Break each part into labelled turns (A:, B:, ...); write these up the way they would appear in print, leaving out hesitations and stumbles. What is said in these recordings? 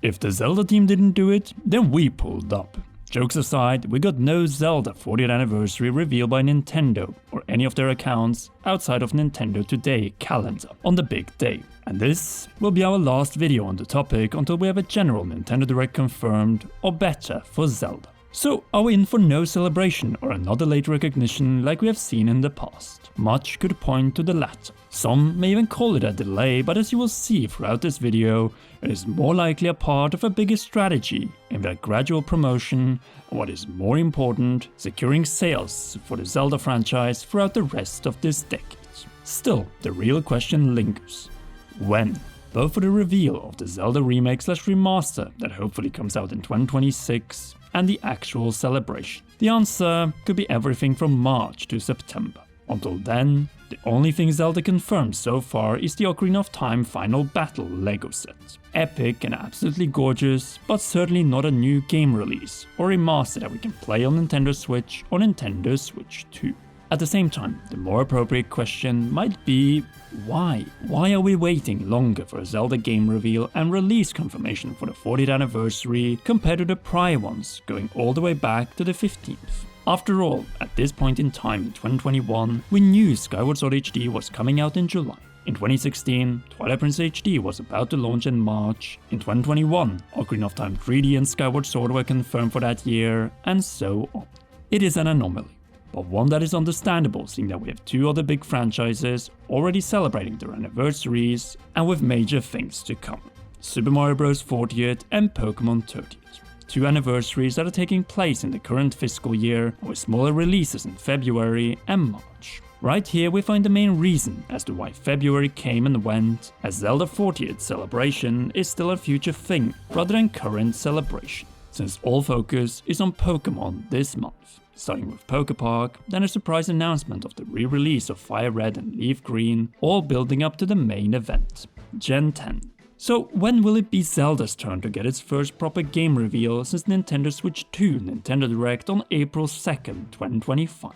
A: If the Zelda team didn't do it, then we pulled up. Jokes aside, we got no Zelda 40th anniversary revealed by Nintendo or any of their accounts outside of Nintendo Today calendar on the big day. And this will be our last video on the topic until we have a general Nintendo Direct confirmed, or better, for Zelda. So are we in for no celebration or another late recognition like we have seen in the past? Much could point to the latter. Some may even call it a delay, but as you will see throughout this video, it is more likely a part of a bigger strategy aimed at gradual promotion and, what is more important, securing sales for the Zelda franchise throughout the rest of this decade. Still, the real question lingers. When? Both for the reveal of the Zelda remake/remaster that hopefully comes out in 2026 and the actual celebration. The answer could be everything from March to September. Until then, the only thing Zelda confirmed so far is the Ocarina of Time Final Battle LEGO set. Epic and absolutely gorgeous, but certainly not a new game release or remaster that we can play on Nintendo Switch or Nintendo Switch 2. At the same time, the more appropriate question might be why? Why are we waiting longer for a Zelda game reveal and release confirmation for the 40th anniversary compared to the prior ones going all the way back to the 15th? After all, at this point in time in 2021, we knew Skyward Sword HD was coming out in July. In 2016, Twilight Princess HD was about to launch in March. In 2021, Ocarina of Time 3D and Skyward Sword were confirmed for that year, and so on. It is an anomaly, but one that is understandable seeing that we have two other big franchises already celebrating their anniversaries and with major things to come. Super Mario Bros. 40th and Pokemon 30th. Two anniversaries that are taking place in the current fiscal year with smaller releases in February and March. Right here we find the main reason as to why February came and went, as Zelda 40th celebration is still a future thing rather than current celebration, since all focus is on Pokemon this month. Starting with Pokepark, then a surprise announcement of the re-release of Fire Red and Leaf Green, all building up to the main event, Gen 10. So when will it be Zelda's turn to get its first proper game reveal since Nintendo Switch 2 Nintendo Direct on April 2nd, 2025?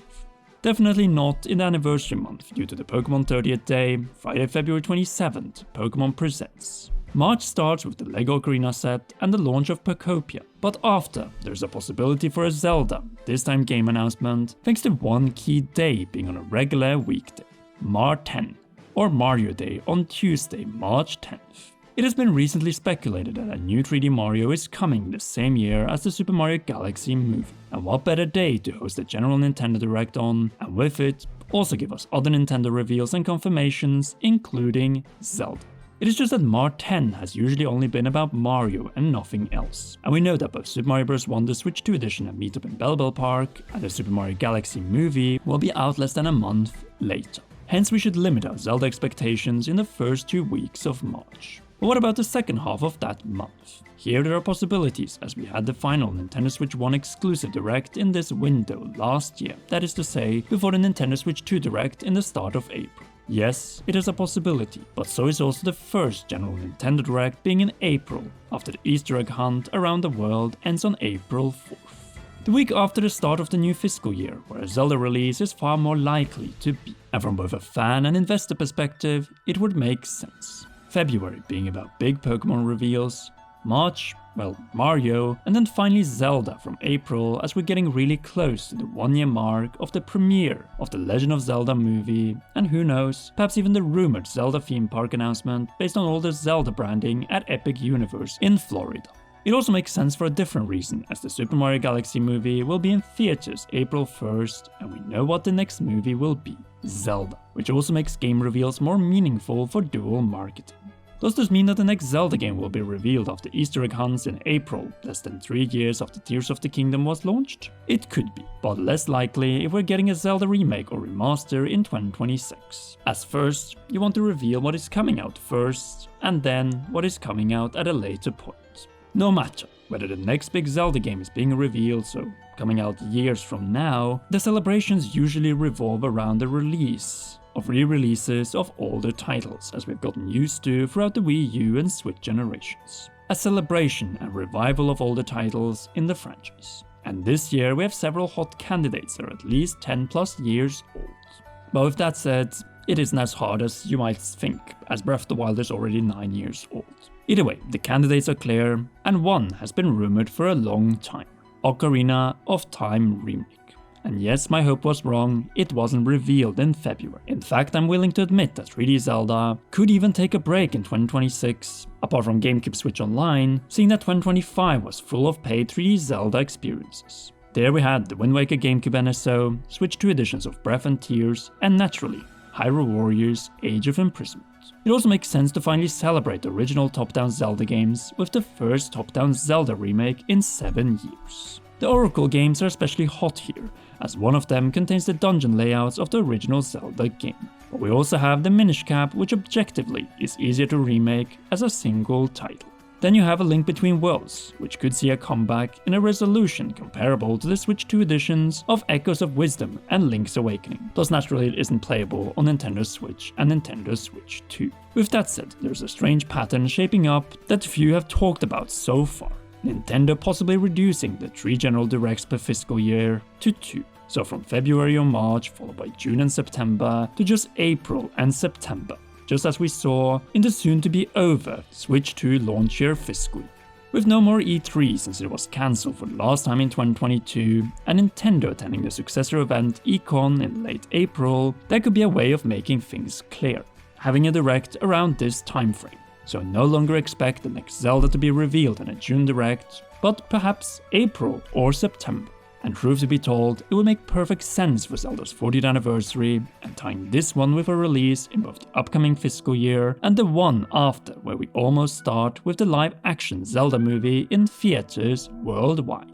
A: Definitely not in the anniversary month due to the Pokemon 30th Day, Friday, February 27th, Pokemon Presents. March starts with the LEGO Ocarina set and the launch of Pokopia, but after, there's a possibility for a Zelda, this time game announcement, thanks to one key day being on a regular weekday, Mar 10, or Mario Day on Tuesday, March 10th. It has been recently speculated that a new 3D Mario is coming the same year as the Super Mario Galaxy movie, and what better day to host a general Nintendo Direct on, and with it, also give us other Nintendo reveals and confirmations, including Zelda. It is just that Mar 10 has usually only been about Mario and nothing else, and we know that both Super Mario Bros. Wonder Switch 2 Edition and Meetup in Bell Bell Park and the Super Mario Galaxy movie will be out less than a month later. Hence we should limit our Zelda expectations in the first 2 weeks of March. But what about the second half of that month? Here there are possibilities, as we had the final Nintendo Switch 1 exclusive Direct in this window last year, that is to say, before the Nintendo Switch 2 Direct in the start of April. Yes, it is a possibility, but so is also the first general Nintendo Direct being in April, after the Easter egg hunt around the world ends on April 4th. The week after the start of the new fiscal year, where a Zelda release is far more likely to be, and from both a fan and investor perspective, it would make sense. February being about big Pokemon reveals, March, well, Mario, and then finally Zelda from April as we're getting really close to the 1-year mark of the premiere of the Legend of Zelda movie, and who knows, perhaps even the rumored Zelda theme park announcement based on all the Zelda branding at Epic Universe in Florida. It also makes sense for a different reason, as the Super Mario Galaxy movie will be in theaters April 1st, and we know what the next movie will be, Zelda, which also makes game reveals more meaningful for dual marketing. Does this mean that the next Zelda game will be revealed after Easter egg hunts in April, less than 3 years after Tears of the Kingdom was launched? It could be, but less likely if we're getting a Zelda remake or remaster in 2026. As first, you want to reveal what is coming out first, and then what is coming out at a later point. No matter whether the next big Zelda game is being revealed, so coming out years from now, the celebrations usually revolve around the release of re-releases of older titles, as we've gotten used to throughout the Wii U and Switch generations. A celebration and revival of older titles in the franchise. And this year we have several hot candidates that are at least 10 plus years old. But with that said, it isn't as hard as you might think, as Breath of the Wild is already 9 years old. Either way, the candidates are clear, and one has been rumored for a long time: Ocarina of Time remake. And yes, my hope was wrong, it wasn't revealed in February. In fact, I'm willing to admit that 3D Zelda could even take a break in 2026, apart from GameCube Switch Online, seeing that 2025 was full of paid 3D Zelda experiences. There we had the Wind Waker GameCube NSO, Switch 2 editions of Breath and Tears, and naturally, Hyrule Warriors Age of Imprisonment. It also makes sense to finally celebrate the original top-down Zelda games with the first top-down Zelda remake in 7 years. The Oracle games are especially hot here, as one of them contains the dungeon layouts of the original Zelda game. But we also have the Minish Cap, which objectively is easier to remake as a single title. Then you have A Link Between Worlds, which could see a comeback in a resolution comparable to the Switch 2 editions of Echoes of Wisdom and Link's Awakening, thus naturally it isn't playable on Nintendo Switch and Nintendo Switch 2. With that said, there's a strange pattern shaping up that few have talked about so far: Nintendo possibly reducing the 3 general directs per fiscal year to 2. So from February or March, followed by June and September, to just April and September, just as we saw in the soon-to-be-over Switch 2 launch year fiscal year. With no more E3 since it was cancelled for the last time in 2022, and Nintendo attending the successor event eCon in late April, there could be a way of making things clear, having a direct around this timeframe. So no longer expect the next Zelda to be revealed in a June direct, but perhaps April or September. And truth to be told, it would make perfect sense for Zelda's 40th anniversary, and tying this one with a release in both the upcoming fiscal year and the one after, where we almost start with the live-action Zelda movie in theaters worldwide.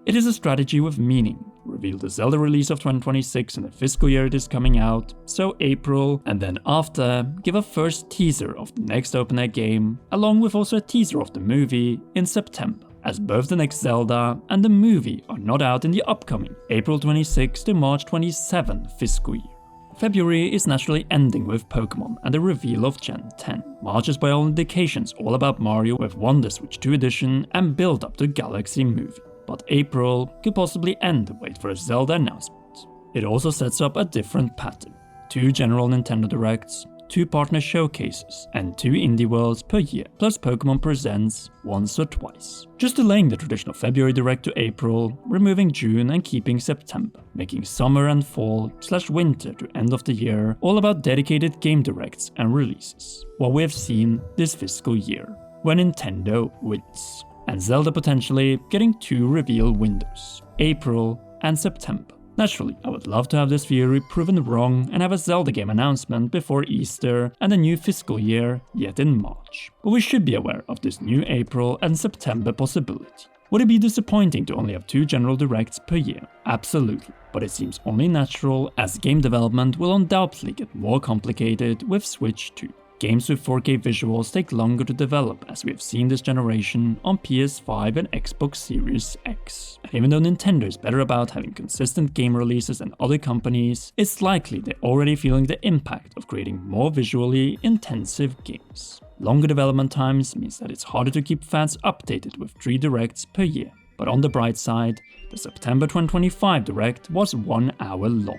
A: It is a strategy with meaning. Reveal the Zelda release of 2026 in the fiscal year it is coming out, so April, and then after, give a first teaser of the next open-air game, along with also a teaser of the movie in September, as both the next Zelda and the movie are not out in the upcoming April 26 to March 27 fiscal year. February is naturally ending with Pokemon and the reveal of Gen 10. March is by all indications all about Mario with Wonder Switch 2 edition and build up to Galaxy movie. But April could possibly end the wait for a Zelda announcement. It also sets up a different pattern: 2 general Nintendo Directs, 2 partner showcases, and 2 indie worlds per year, plus Pokemon Presents once or twice. Just delaying the traditional February Direct to April, removing June and keeping September, making summer and fall/winter to end of the year all about dedicated game directs and releases. What we have seen this fiscal year, when Nintendo wins. And Zelda potentially getting 2 reveal windows, April and September. Naturally, I would love to have this theory proven wrong and have a Zelda game announcement before Easter and a new fiscal year yet in March. But we should be aware of this new April and September possibility. Would it be disappointing to only have 2 general directs per year? Absolutely, but it seems only natural as game development will undoubtedly get more complicated with Switch 2. Games with 4K visuals take longer to develop, as we have seen this generation on PS5 and Xbox Series X. And even though Nintendo is better about having consistent game releases than other companies, it's likely they're already feeling the impact of creating more visually intensive games. Longer development times means that it's harder to keep fans updated with 3 directs per year. But on the bright side, the September 2025 direct was 1 hour long.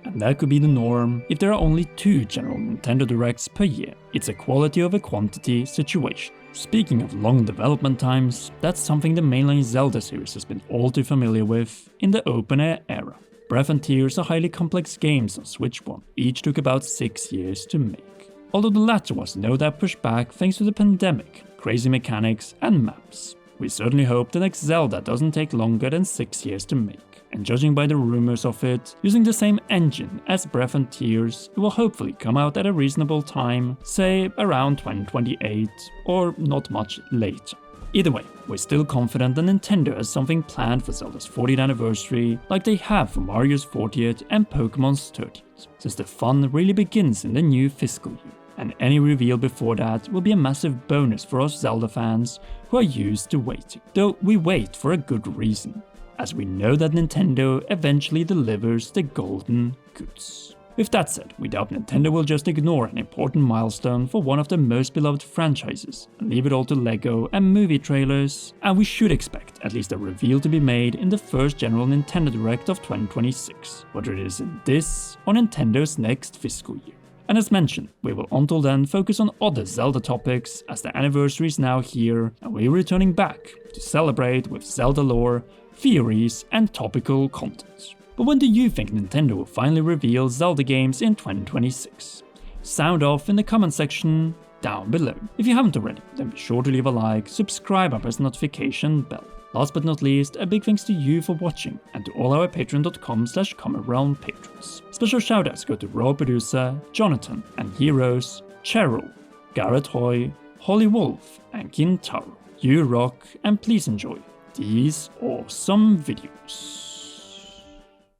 A: And that could be the norm if there are only 2 general Nintendo Directs per year. It's a quality over quantity situation. Speaking of long development times, that's something the mainline Zelda series has been all too familiar with in the open-air era. Breath and Tears are highly complex games on Switch 1, each took about 6 years to make. Although the latter was no doubt pushed back thanks to the pandemic, crazy mechanics and maps. We certainly hope the next Zelda doesn't take longer than 6 years to make. And judging by the rumors of it, using the same engine as Breath and Tears, it will hopefully come out at a reasonable time, say around 2028, or not much later. Either way, we're still confident that Nintendo has something planned for Zelda's 40th anniversary, like they have for Mario's 40th and Pokemon's 30th, since the fun really begins in the new fiscal year. And any reveal before that will be a massive bonus for us Zelda fans who are used to waiting. Though we wait for a good reason, as we know that Nintendo eventually delivers the golden goods. With that said, we doubt Nintendo will just ignore an important milestone for one of their most beloved franchises and leave it all to LEGO and movie trailers, and we should expect at least a reveal to be made in the first general Nintendo Direct of 2026, whether it is in this or Nintendo's next fiscal year. And as mentioned, we will until then focus on other Zelda topics as the anniversary is now here and we're returning back to celebrate with Zelda lore, theories and topical content. But when do you think Nintendo will finally reveal Zelda games in 2026? Sound off in the comment section down below. If you haven't already, then be sure to leave a like, subscribe and press the notification bell. Last but not least, a big thanks to you for watching and to all our patreon.com/common patrons. Special shoutouts go to Raw Producer, Jonathan and Heroes, Cheryl, Garrett Hoy, Holly Wolf and Kintaro. You rock and please enjoy these awesome videos.